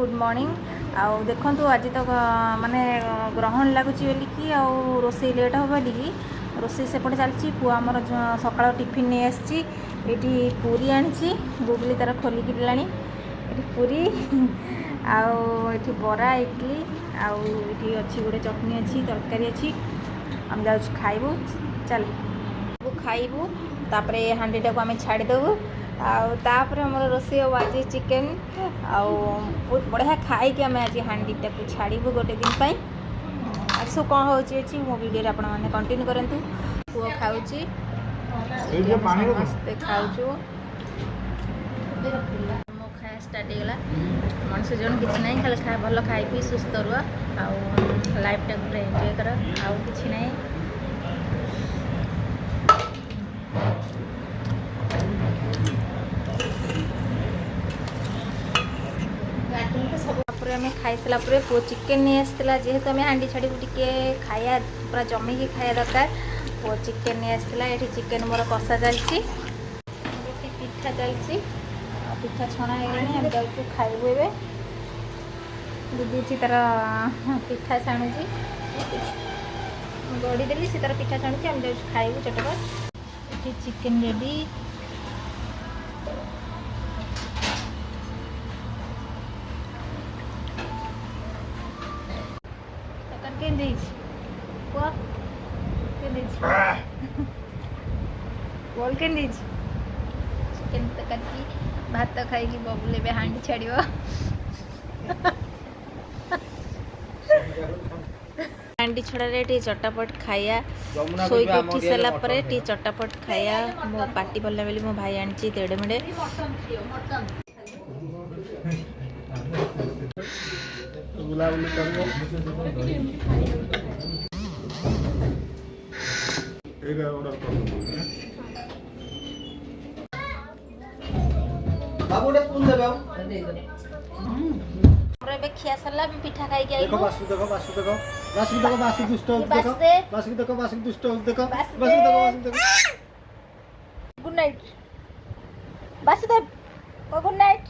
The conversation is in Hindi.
Good morning. आउ देखु आज तो माने ग्रहण लगुच बोलिकी आउ रोसे लेट हे बोलिकी रोसे सेपटे चलती पुआ आमर सका टिफिन नहीं आसी ये पूरी आनी गुगली तार खोलिकी लाणी ये पूरी आउ बरा इडली आउ ये अच्छी गोटे चटनी अच्छी तरकारी अच्छी आम जा खाइबू चल खाइबू तापर हांडीटा को आम छाड़देबू आउर आमर रोसे आज चिकेन आउ बहुत बढ़िया खाई आम आज हांडीटा को छाड़बू गोटे दिन पर सब कौन हो मो वीडियो आप कंटिन्यू करूँ पुओ खाऊँ समस्ते खाऊँ मो खाया स्टार्ट होगा मनुष्य जन किसी ना खाली खा भल खाई पी सुस्थ रुह आउ लाइफ टाइम पूरा एंजॉय कर आउ कि ना आम खाई सारा पुओ चिकेन नहीं आसाला जेहेतु आम हांडी छाड़ी टे खाया पूरा जमिकी खाया दरकार पुओ चिकेन नहीं आसाला ये चिकेन मोर कषा चलती पिठा चलती पिठा छणा है जाऊँ खाइबू ए दीदी तार पिठा छाणुची गढ़ीदेली सी तार पिठा छाणुची आम जाऊँ खाइबू चटपट ये चिकेन रेडी बोल के चिकेन तक भात खाई बबुल हांडी छाड़ हांडी छड़ा चटापट खाया शोक उठी सारापर चटापट खाया मो पार्टी पड़ला बेली मो भाई आनी तेड़े मेड़े खिया सारा पिठा खाई देखो बासु देखो बासु देखो बासु देखो बासु दुष्ट देखो बासु देखो बासु दुष्ट देखो बासु देखो good night Basudev good night.